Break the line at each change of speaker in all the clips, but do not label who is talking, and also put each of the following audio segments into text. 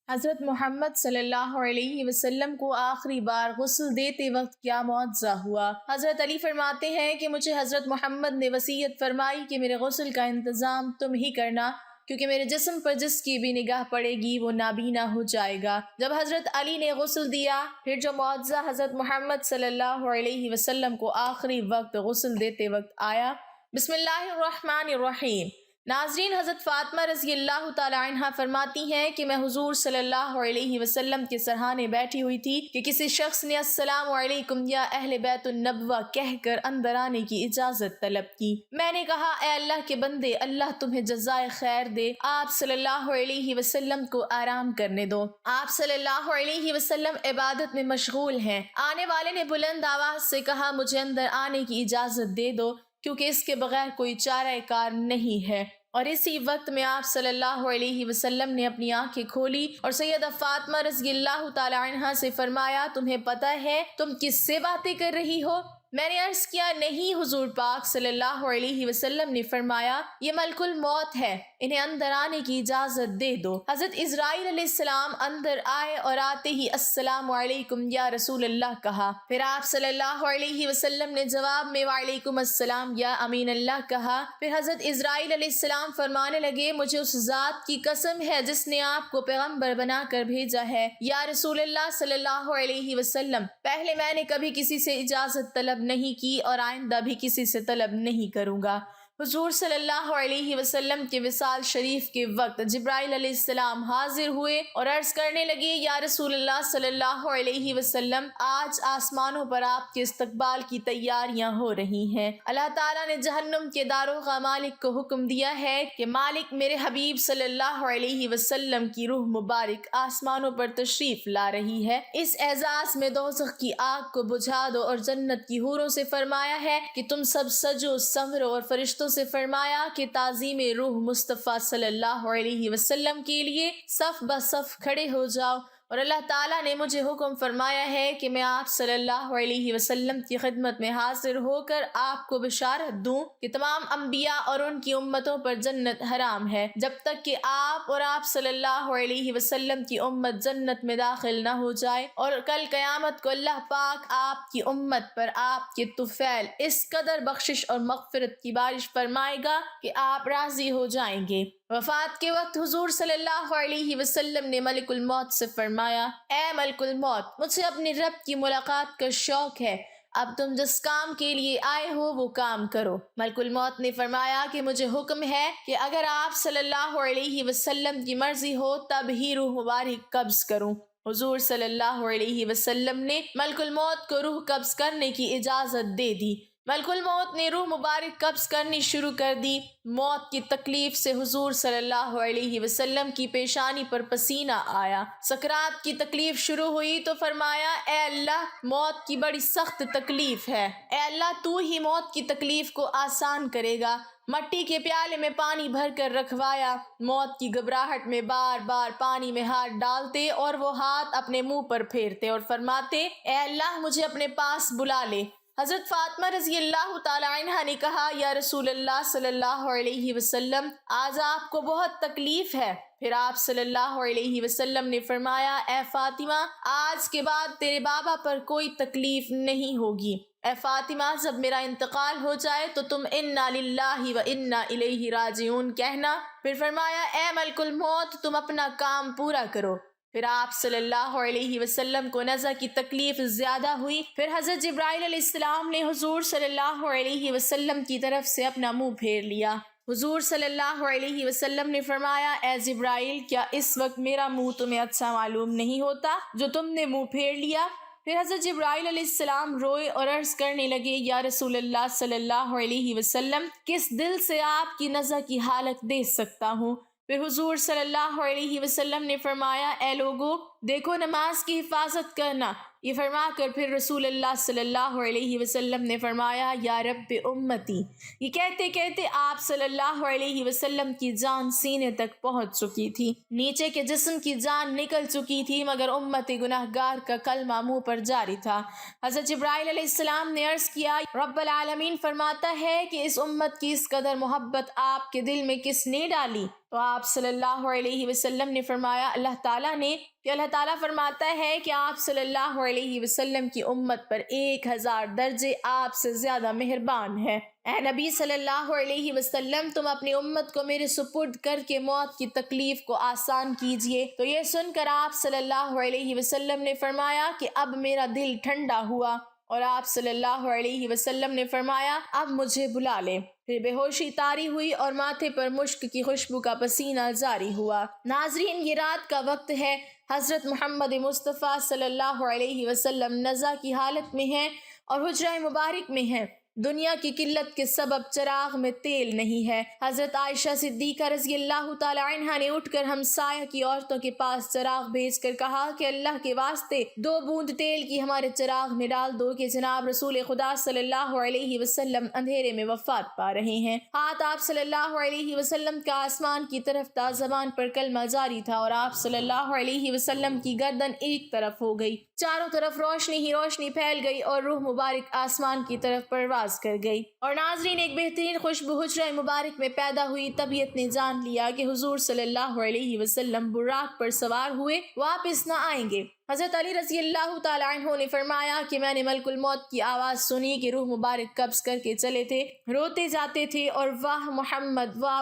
حضرت محمد صلی اللہ علیہ وسلم کو آخری بار غسل دیتے وقت کیا معجزہ ہوا؟ حضرت علی فرماتے ہیں کہ مجھے حضرت محمد نے وصیت فرمائی کہ میرے غسل کا انتظام تم ہی کرنا، کیونکہ میرے جسم پر جس کی بھی نگاہ پڑے گی وہ نابینا ہو جائے گا۔ جب حضرت علی نے غسل دیا، پھر جو معجزہ حضرت محمد صلی اللہ علیہ وسلم کو آخری وقت غسل دیتے وقت آیا۔ بسم اللہ الرحمن الرحیم۔ ناظرین، حضرت فاطمہ رضی اللہ تعالی عنہا فرماتی ہیں کہ میں حضور صلی اللہ علیہ وسلم کے سرہانے بیٹھی ہوئی تھی کہ کسی شخص نے السلام علیکم یا اہل بیت النبوہ کہہ کر اندر آنے کی اجازت طلب کی۔ میں نے کہا، اے اللہ کے بندے، اللہ تمہیں جزائے خیر دے، آپ صلی اللہ علیہ وسلم کو آرام کرنے دو۔ آپ صلی اللہ علیہ وسلم عبادت میں مشغول ہیں۔ آنے والے نے بلند آواز سے کہا، مجھے اندر آنے کی اجازت دے دو، کیونکہ اس کے بغیر کوئی چارہ کار نہیں ہے۔ اور اسی وقت میں آپ صلی اللہ علیہ وسلم نے اپنی آنکھیں کھولی اور سیدہ فاطمہ رضی اللہ تعالی عنہا سے فرمایا، تمہیں پتہ ہے تم کس سے باتیں کر رہی ہو؟ میں نے عرض کیا، نہیں حضور پاک صلی اللہ علیہ وسلم نے فرمایا، یہ ملک الموت ہے، انہیں اندر آنے کی اجازت دے دو۔ حضرت اسرائیل علیہ السلام اندر آئے اور آتے ہی السلام علیکم یا رسول اللہ کہا۔ پھر آپ صلی اللہ علیہ وسلم نے جواب میں وعلیکم السلام یا امین اللہ کہا۔ پھر حضرت اسرائیل علیہ السلام فرمانے لگے، مجھے اس ذات کی قسم ہے جس نے آپ کو پیغمبر بنا کر بھیجا ہے، یا رسول اللہ صلی اللہ علیہ وسلم، پہلے میں نے کبھی کسی سے اجازت طلب نہیں کی اور آئندہ بھی کسی سے طلب نہیں کروں گا۔ حضور صلی اللہ علیہ وسلم کے وصال شریف کے وقت جبرائیل علیہ السلام حاضر ہوئے اور عرض کرنے لگے، یا رسول اللہ صلی اللہ علیہ وسلم، آج آسمانوں پر آپ کے استقبال کی تیاریاں ہو رہی ہیں۔ اللہ تعالیٰ نے جہنم کے داروغہ مالک کو حکم دیا ہے کہ مالک میرے حبیب صلی اللہ علیہ وسلم کی روح مبارک آسمانوں پر تشریف لا رہی ہے، اس اعزاز میں دوزخ کی آگ کو بجھا دو، اور جنت کی حوروں سے فرمایا ہے کہ تم سب سجو سنورو، اور فرشتوں سے فرمایا کہ تعظیم روح مصطفیٰ صلی اللہ علیہ وسلم کے لیے صف بصف کھڑے ہو جاؤ۔ اور اللہ تعالیٰ نے مجھے حکم فرمایا ہے کہ میں آپ صلی اللہ علیہ وسلم کی خدمت میں حاضر ہو کر آپ کو بشارت دوں کہ تمام انبیاء اور ان کی امتوں پر جنت حرام ہے، جب تک کہ آپ اور آپ صلی اللہ علیہ وسلم کی امت جنت میں داخل نہ ہو جائے، اور کل قیامت کو اللہ پاک آپ کی امت پر آپ کے طفیل اس قدر بخشش اور مغفرت کی بارش فرمائے گا کہ آپ راضی ہو جائیں گے۔ وفات کے وقت حضور صلی اللہ علیہ وسلم نے ملک الموت سے فرمایا، اے ملک الموت، مجھے اپنے رب کی ملاقات کا شوق ہے، اب تم جس کام کے لیے آئے ہو وہ کام کرو۔ ملک الموت نے فرمایا کہ مجھے حکم ہے کہ اگر آپ صلی اللہ علیہ وسلم کی مرضی ہو تب ہی روح مبارک قبض کروں۔ حضور صلی اللہ علیہ وسلم نے ملک الموت کو روح قبض کرنے کی اجازت دے دی۔ ملک الموت نے روح مبارک قبض کرنی شروع کر دی۔ موت کی تکلیف سے حضور صلی اللہ علیہ وسلم کی پیشانی پر پسینہ آیا۔ سکرات کی تکلیف شروع ہوئی تو فرمایا، اے اللہ، موت کی بڑی سخت تکلیف ہے، اے اللہ تو ہی موت کی تکلیف کو آسان کرے گا۔ مٹی کے پیالے میں پانی بھر کر رکھوایا، موت کی گھبراہٹ میں بار بار پانی میں ہاتھ ڈالتے اور وہ ہاتھ اپنے منہ پر پھیرتے اور فرماتے، اے اللہ مجھے اپنے پاس بلا لے۔ حضرت فاطمہ رضی اللہ تعالی عنہا نے کہا، یا رسول اللہ صلی اللہ علیہ وسلم، آج آپ کو بہت تکلیف ہے۔ پھر آپ صلی اللہ علیہ وسلم نے فرمایا، اے فاطمہ، آج کے بعد تیرے بابا پر کوئی تکلیف نہیں ہوگی۔ اے فاطمہ، جب میرا انتقال ہو جائے تو تم انا للہ و انا الیہ راجعون کہنا۔ پھر فرمایا، اے ملک الموت، تم اپنا کام پورا کرو۔ پھر آپ صلی اللہ علیہ وسلم کو نزع کی تکلیف زیادہ ہوئی۔ پھر حضرت جبرائیل علیہ السلام نے حضور صلی اللہ علیہ وسلم کی طرف سے اپنا منہ پھیر لیا۔ حضور صلی اللہ علیہ وسلم نے فرمایا، اے جبرائیل، کیا اس وقت میرا منہ تمہیں اچھا معلوم نہیں ہوتا جو تم نے منہ پھیر لیا؟ پھر حضرت جبرائیل علیہ السلام روئے اور عرض کرنے لگے، یا رسول اللہ صلی اللہ علیہ وسلم، کس دل سے آپ کی نزع کی حالت دیکھ سکتا ہوں؟ پھر حضور صلی اللہ علیہ وسلم نے فرمایا، اے لوگو، دیکھو نماز کی حفاظت کرنا۔ یہ فرما کر پھر رسول اللہ صلی اللہ علیہ وسلم نے فرمایا، یا رب امتی۔ یہ کہتے کہتے آپ صلی اللہ علیہ وسلم کی جان سینے تک پہنچ چکی تھی، نیچے کے جسم کی جان نکل چکی تھی، مگر امت گناہگار کا کلمہ منہ پر جاری تھا۔ حضرت جبرائیل علیہ السلام نے عرض کیا، رب العالمین فرماتا ہے کہ اس امت کی اس قدر محبت آپ کے دل میں کس نے ڈالی؟ تو تو آپ صلی اللہ علیہ وسلم نے فرمایا اللہ تعالیٰ فرماتا ہے کہ آپ صلی اللہ علیہ وسلم کی امت پر 1000 درجے آپ سے زیادہ مہربان ہے۔ اے نبی صلی اللہ علیہ وسلم، تم اپنی امت کو میرے سپرد کر کے موت کی تکلیف کو آسان کیجئے۔ تو یہ سن کر آپ صلی اللہ علیہ وسلم نے فرمایا کہ اب میرا دل ٹھنڈا ہوا، اور آپ صلی اللہ علیہ وسلم نے فرمایا اب مجھے بلا لے۔ پھر بے ہوشی طاری ہوئی اور ماتھے پر مشک کی خوشبو کا پسینہ جاری ہوا۔ ناظرین، یہ رات کا وقت ہے۔ حضرت محمد مصطفیٰ صلی اللہ علیہ وسلم نزع کی حالت میں ہیں اور حجرہ مبارک میں ہیں۔ دنیا کی قلت کے سبب چراغ میں تیل نہیں ہے۔ حضرت عائشہ صدیقہ رضی اللہ تعالی عنہا نے اٹھ کر ہمسایہ کی عورتوں کے پاس چراغ بھیج کر کہا کہ اللہ کے واسطے 2 بوند تیل کی ہمارے چراغ میں ڈال دو کہ جناب رسول خدا صلی اللہ علیہ وسلم اندھیرے میں وفات پا رہے ہیں۔ ہاتھ آپ صلی اللہ علیہ وسلم کا آسمان کی طرف تھا، زبان پر کلمہ جاری تھا، اور آپ صلی اللہ علیہ وسلم کی گردن ایک طرف ہو گئی۔ چاروں طرف روشنی ہی روشنی پھیل گئی اور روح مبارک آسمان کی طرف پرواز کر گئی۔ اور ناظرین، ایک بہترین خوشبو حجرہ مبارک میں پیدا ہوئی۔ طبیعت نے جان لیا کہ حضور صلی اللہ علیہ وسلم براق پر سوار ہوئے واپس نہ آئیں گے۔ حضرت علی رضی اللہ تعالی عنہ نے فرمایا کہ میں نے ملک الموت کی آواز سنی کہ روح مبارک قبض کر کے چلے تھے، روتے جاتے تھے اور واہ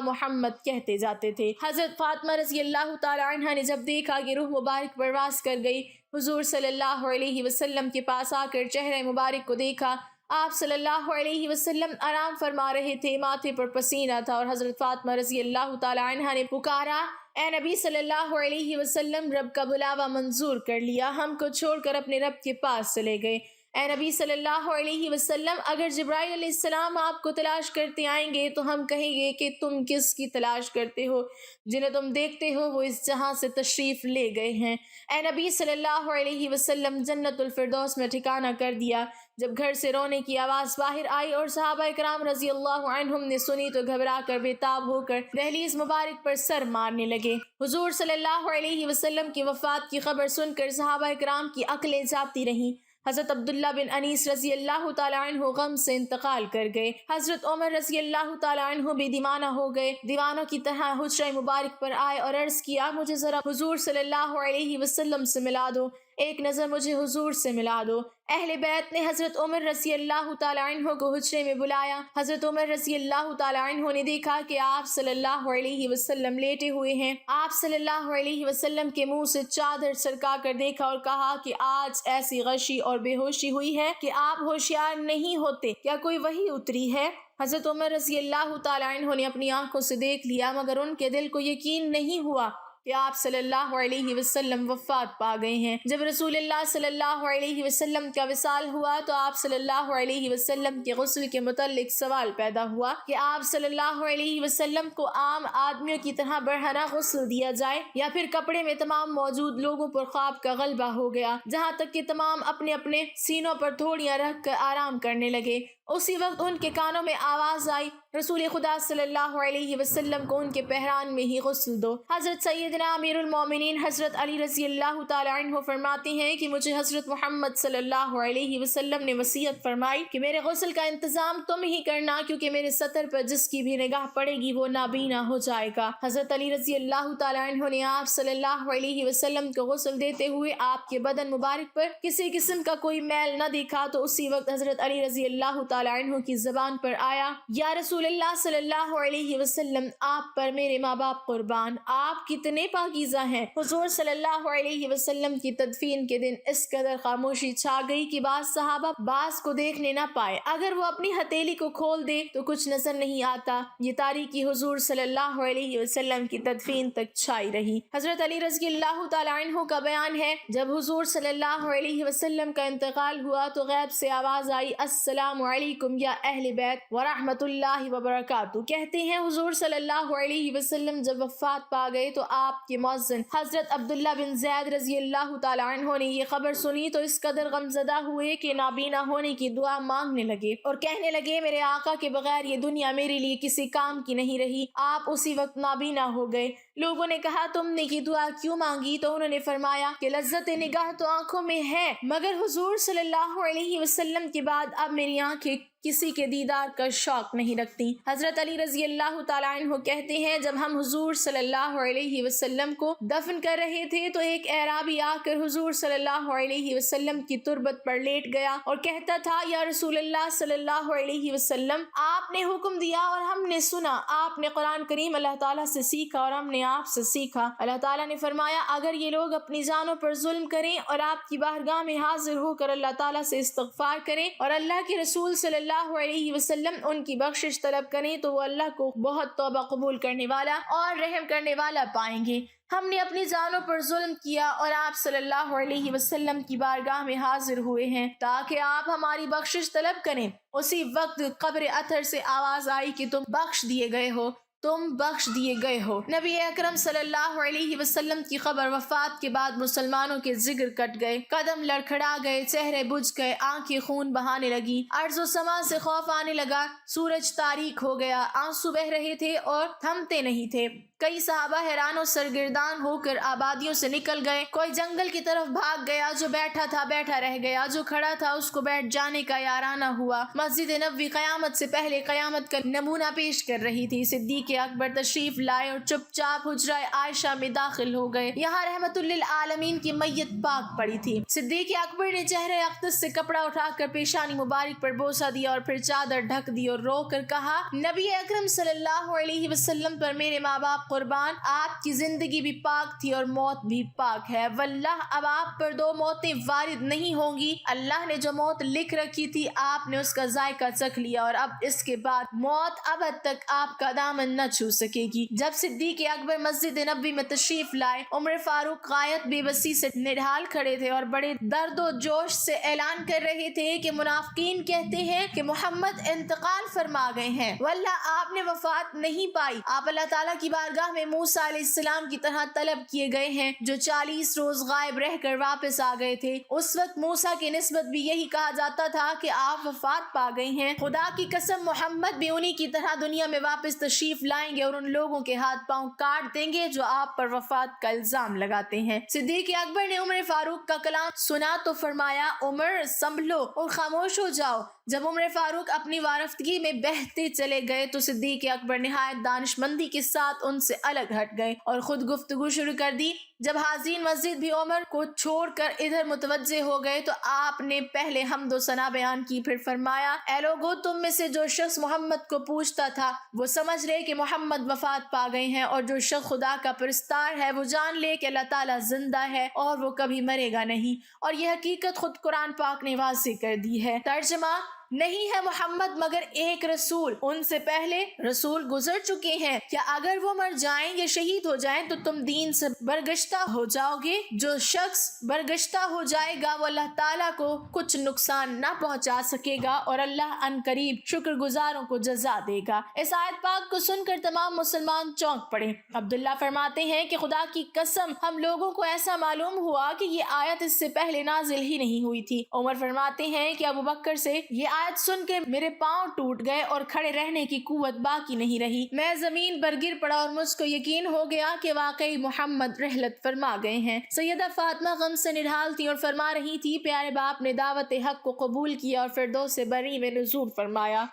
محمد کہتے جاتے تھے۔ حضرت فاطمہ رضی اللہ تعالی عنہ نے جب دیکھا کہ روح مبارک پرواز کر گئی، حضور صلی اللہ علیہ وسلم کے پاس آ کر چہرہ مبارک کو دیکھا۔ آپ صلی اللہ علیہ وسلم آرام فرما رہے تھے، ماتھے پر پسینہ تھا، اور حضرت فاطمہ رضی اللہ تعالی عنہ نے پکارا، اے نبی صلی اللہ علیہ وسلم، رب کا بلاوا منظور کر لیا، ہم کو چھوڑ کر اپنے رب کے پاس چلے گئے۔ اے نبی صلی اللہ علیہ وسلم، اگر جبرائیل علیہ السلام آپ کو تلاش کرتے آئیں گے تو ہم کہیں گے کہ تم کس کی تلاش کرتے ہو؟ جنہیں تم دیکھتے ہو وہ اس جہاں سے تشریف لے گئے ہیں۔ اے نبی صلی اللہ علیہ وسلم، جنت الفردوس میں ٹھکانہ کر دیا۔ جب گھر سے رونے کی آواز باہر آئی اور صحابہ کرام رضی اللہ عنہم نے سنی تو گھبرا کر بے تاب ہو کر دہلیز مبارک پر سر مارنے لگے۔ حضور صلی اللہ علیہ وسلم کی وفات کی خبر سن کر صحابہ کرام کی عقلیں جاتی رہیں۔ حضرت عبداللہ بن انیس رضی اللہ تعالی عنہ غم سے انتقال کر گئے۔ حضرت عمر رضی اللہ تعالی عنہ بھی دیوانہ ہو گئے، دیوانوں کی طرح حجرہ مبارک پر آئے اور عرض کیا، مجھے ذرا حضور صلی اللہ علیہ وسلم سے ملا دو، ایک نظر مجھے حضور سے ملا دو۔ اہل بیت نے حضرت عمر رضی اللہ تعالی عنہ کو حجرے میں بلایا۔ حضرت عمر رضی اللہ تعالی عنہ نے دیکھا کہ آپ صلی اللہ علیہ وسلم لیٹے ہوئے ہیں۔ آپ صلی اللہ علیہ وسلم کے منہ سے چادر سرکا کر دیکھا اور کہا کہ آج ایسی غشی اور بے ہوشی ہوئی ہے کہ آپ ہوشیار نہیں ہوتے، کیا کوئی وحی اتری ہے؟ حضرت عمر رضی اللہ تعالی عنہ نے اپنی آنکھوں سے دیکھ لیا، مگر ان کے دل کو یقین نہیں ہوا کہ آپ صلی اللہ علیہ وسلم وفات پا گئے ہیں۔ جب رسول اللہ صلی اللہ علیہ وسلم کا وصال ہوا تو آپ صلی اللہ علیہ وسلم کے غسل کے متعلق سوال پیدا ہوا کہ آپ صلی اللہ علیہ وسلم کو عام آدمیوں کی طرح برہنہ غسل دیا جائے یا پھر کپڑے میں تمام موجود لوگوں پر خواب کا غلبہ ہو گیا، جہاں تک کہ تمام اپنے اپنے سینوں پر تھوڑیاں رکھ کر آرام کرنے لگے۔ اسی وقت ان کے کانوں میں آواز آئی، رسول خدا صلی اللہ علیہ وسلم کو ان کے پہران میں ہی غسل دو۔ حضرت سیدنا امیر المومنین حضرت علی رضی اللہ تعالی عنہ فرماتے ہیں کہ مجھے حضرت محمد صلی اللہ علیہ وسلم نے وصیت فرمائی کہ میرے غسل کا انتظام تم ہی کرنا، کیونکہ میرے سطر پر جس کی بھی نگاہ پڑے گی وہ نابینا ہو جائے گا۔ حضرت علی رضی اللہ تعالی عنہ نے آپ صلی اللہ علیہ وسلم کو غسل دیتے ہوئے آپ کے بدن مبارک پر کسی قسم کا کوئی میل نہ دیکھا، تو اسی وقت حضرت علی رضی اللہ تعالی عنہ کی زبان پر آیا، یا رسول اللہ صلی اللہ علیہ وسلم، آپ پر میرے ماں باپ قربان، آپ کتنے پاکیزہ ہیں۔ حضور صلی اللہ علیہ وسلم کی تدفین کے دن اس قدر خاموشی چھا گئی کہ بعض صحابہ بعض کو دیکھنے نہ پائے، اگر وہ اپنی ہتھیلی کو کھول دے تو کچھ نظر نہیں آتا۔ یہ تاریکی حضور صلی اللہ علیہ وسلم کی تدفین تک چھائی رہی۔ حضرت علی رضی اللہ تعالی عنہ کا بیان ہے، جب حضور صلی اللہ علیہ وسلم کا انتقال ہوا تو غیب سے آواز آئی، السلام علیکم یا اہل بیت ورحمۃ اللہ وبرکاتہ۔ کہتے ہیں حضور صلی اللہ علیہ وسلم جب وفات پا گئے تو آپ کے مؤذن حضرت عبداللہ بن زید رضی اللہ تعالی عنہ نے یہ خبر سنی تو اس قدر غمزدہ ہوئے کہ نابینا ہونے کی دعا مانگنے لگے اور کہنے لگے، میرے آقا کے بغیر یہ دنیا میرے لیے کسی کام کی نہیں رہی۔ آپ اسی وقت نابینا ہو گئے۔ لوگوں نے کہا، تم نے یہ دعا کیوں مانگی؟ تو انہوں نے فرمایا کہ لذت نگاہ تو آنکھوں میں ہے، مگر حضور صلی اللہ علیہ وسلم کے بعد اب میری آنکھیں کسی کے دیدار کا شوق نہیں رکھتی۔ حضرت علی رضی اللہ تعالیٰ عنہ کہتے ہیں جب ہم حضور صلی اللہ علیہ وسلم کو دفن کر رہے تھے تو ایک اعرابی آ کر حضور صلی اللہ علیہ وسلم کی تربت پر لیٹ گیا اور کہتا تھا یا رسول اللہ صلی اللہ علیہ وسلم آپ نے حکم دیا اور ہم نے سنا، آپ نے قرآن کریم اللہ تعالیٰ سے سیکھا اور ہم نے آپ سے سیکھا۔ اللہ تعالیٰ نے فرمایا اگر یہ لوگ اپنی جانوں پر ظلم کریں اور آپ کی بارگاہ میں حاضر ہو کر اللہ تعالیٰ سے استغفار کریں اور اللہ کے رسول صلی اللہ علیہ وسلم ان کی بخشش طلب کریں تو وہ اللہ کو بہت توبہ قبول کرنے والا اور رحم کرنے والا پائیں گے۔ ہم نے اپنی جانوں پر ظلم کیا اور آپ صلی اللہ علیہ وسلم کی بارگاہ میں حاضر ہوئے ہیں تاکہ آپ ہماری بخشش طلب کریں۔ اسی وقت قبر اطہر سے آواز آئی کہ تم بخش دیے گئے ہو، تم بخش دیے گئے ہو۔ نبی اکرم صلی اللہ علیہ وسلم کی خبر وفات کے بعد مسلمانوں کے جگر کٹ گئے، قدم لڑکھڑا گئے، چہرے بجھ گئے، آنکھیں خون بہانے لگی، ارض و سما سے خوف آنے لگا، سورج تاریک ہو گیا، آنسو بہ رہے تھے اور تھمتے نہیں تھے۔ کئی صحابہ حیران و سرگردان ہو کر آبادیوں سے نکل گئے، کوئی جنگل کی طرف بھاگ گیا، جو بیٹھا تھا بیٹھا رہ گیا، جو کھڑا تھا اس کو بیٹھ جانے کا یارانہ ہوا۔ مسجد نبوی قیامت سے پہلے قیامت کا نمونہ پیش کر رہی تھی۔ صدیق اکبر تشریف لائے اور چپ چاپ حجرہ عائشہ میں داخل ہو گئے، یہاں رحمت للعالمین کی میت پاک پڑی تھی۔ صدیق اکبر نے چہرے اقدس سے کپڑا اٹھا کر پیشانی مبارک پر بوسہ دیا اور پھر چادر ڈھک دی اور رو کر کہا نبی اکرم صلی اللہ علیہ وسلم پر میرے ماں باپ قربان، آپ کی زندگی بھی پاک تھی اور موت بھی پاک ہے، واللہ اب آپ پر دو موتیں وارد نہیں ہوں گی۔ اللہ نے جو موت لکھ رکھی تھی آپ نے اس کا ذائقہ چکھ لیا اور اب اس کے بعد موت ابد تک آپ کا دامن نہ چھو سکے گی۔ جب صدیق اکبر مسجد نبوی میں تشریف لائے، عمر فاروق غایت بے بسی سے نڈھال کھڑے تھے اور بڑے درد و جوش سے اعلان کر رہے تھے کہ منافقین کہتے ہیں کہ محمد انتقال فرما گئے ہیں، واللہ آپ نے وفات نہیں پائی، آپ اللہ تعالیٰ کی بارگاہ میں موسیٰ علیہ السلام کی طرح طلب کیے گئے ہیں جو 40 روز غائب رہ کر واپس آ گئے تھے۔ اس وقت موسیٰ کی نسبت بھی یہی کہا جاتا تھا کہ آپ وفات پا گئے ہیں، خدا کی قسم محمد بھی انہی کی طرح دنیا میں واپس تشریف لائیں گے اور ان لوگوں کے ہاتھ پاؤں کاٹ دیں گے جو آپ پر وفات کا الزام لگاتے ہیں۔ صدیق اکبر نے عمر فاروق کا کلام سنا تو فرمایا عمر سنبھلو اور خاموش ہو جاؤ۔ جب عمر فاروق اپنی وارفتگی میں بہتے چلے گئے تو صدیق اکبر نہایت دانش مندی کے ساتھ ان سے الگ ہٹ گئے اور خود گفتگو شروع کر دی۔ جب حاضرین مسجد بھی عمر کو چھوڑ کر ادھر متوجہ ہو گئے تو آپ نے پہلے حمد و ثنا بیان کی، پھر فرمایا اے لوگو، تم میں سے جو شخص محمد کو پوچھتا تھا وہ سمجھ لے کہ محمد وفات پا گئے ہیں، اور جو شخص خدا کا پرستار ہے وہ جان لے کہ اللہ تعالیٰ زندہ ہے اور وہ کبھی مرے گا نہیں، اور یہ حقیقت خود قرآن پاک نے واضح کر دی ہے۔ ترجمہ: نہیں ہے محمد مگر ایک رسول، ان سے پہلے رسول گزر چکے ہیں، کیا اگر وہ مر جائیں یا شہید ہو جائیں تو تم دین سے برگشتہ ہو جاؤ گے؟ جو شخص برگشتہ ہو جائے گا وہ اللہ تعالیٰ کو کچھ نقصان نہ پہنچا سکے گا اور اللہ ان قریب شکر گزاروں کو جزا دے گا۔ اس آیت پاک کو سن کر تمام مسلمان چونک پڑے۔ عبداللہ فرماتے ہیں کہ خدا کی قسم ہم لوگوں کو ایسا معلوم ہوا کہ یہ آیت اس سے پہلے نازل ہی نہیں ہوئی تھی۔ عمر فرماتے ہیں کہ ابو بکر سے یہ آیت سن کے میرے پاؤں ٹوٹ گئے اور کھڑے رہنے کی قوت باقی نہیں رہی، میں زمین پر گر پڑا اور مجھ کو یقین ہو گیا کہ واقعی محمد رحلت فرما گئے ہیں۔ سیدہ فاطمہ غم سے نڈھال تھی اور فرما رہی تھی پیارے باپ نے دعوت حق کو قبول کیا اور فردوس بری میں نزول فرمایا۔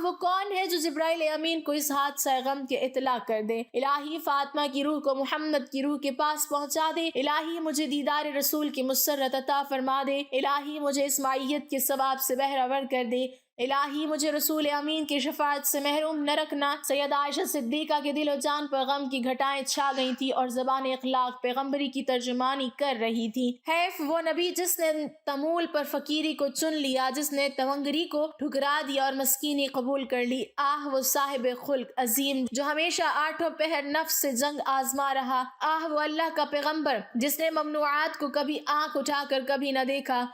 وہ کون ہے جو جبرائیل امین کو اس حادثہ غم کے اطلاع کر دے؟ الہی فاطمہ کی روح کو محمد کی روح کے پاس پہنچا دے، الہی مجھے دیدار رسول کی مسرت عطا فرما دے، الہی مجھے اس معیت کے ثواب سے بہرہ کر دے، الہی مجھے رسول امین کی شفاعت سے محروم نہ رکھنا۔ سیدہ عائشہ صدیقہ کے دل و جان پر غم کی گھٹائیں چھا گئی تھی اور زبان اخلاق پیغمبری کی ترجمانی کر رہی تھی۔ حیف وہ نبی جس نے تمول پر فقیری کو چن لیا، جس نے تونگری کو ٹھکرا دیا اور مسکینی قبول کر لی۔ وہ صاحب خلق عظیم جو ہمیشہ آٹھوں پہر نفس سے جنگ آزما رہا۔ وہ اللہ کا پیغمبر جس نے ممنوعات کو کبھی آنکھ اٹھا کر کبھی نہ دیکھا۔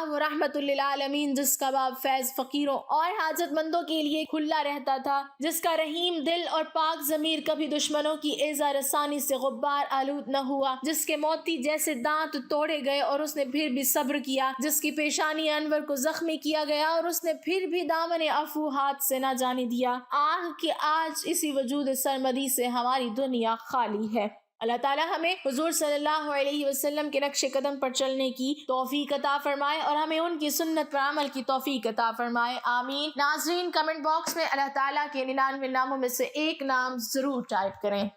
وہ رحمت للعالمین جس کا باب فیض فقیروں اور حاجت مندوں کے لیے کھلا رہتا تھا، جس کا رحیم دل اور پاک ضمیر کبھی دشمنوں کی ایذا رسانی سے غبار آلود نہ ہوا، جس کے موتی جیسے دانت توڑے گئے اور اس نے پھر بھی صبر کیا، جس کی پیشانی انور کو زخمی کیا گیا اور اس نے پھر بھی دامن عفو ہاتھ سے نہ جانے دیا۔ کہ آج اسی وجود سرمدی سے ہماری دنیا خالی ہے۔ اللہ تعالی ہمیں حضور صلی اللہ علیہ وسلم کے نقش قدم پر چلنے کی توفیق عطا فرمائے اور ہمیں ان کی سنت پر عمل کی توفیق عطا فرمائے، آمین۔ ناظرین، کمنٹ باکس میں اللہ تعالیٰ کے 99 ناموں میں سے ایک نام ضرور ٹائپ کریں۔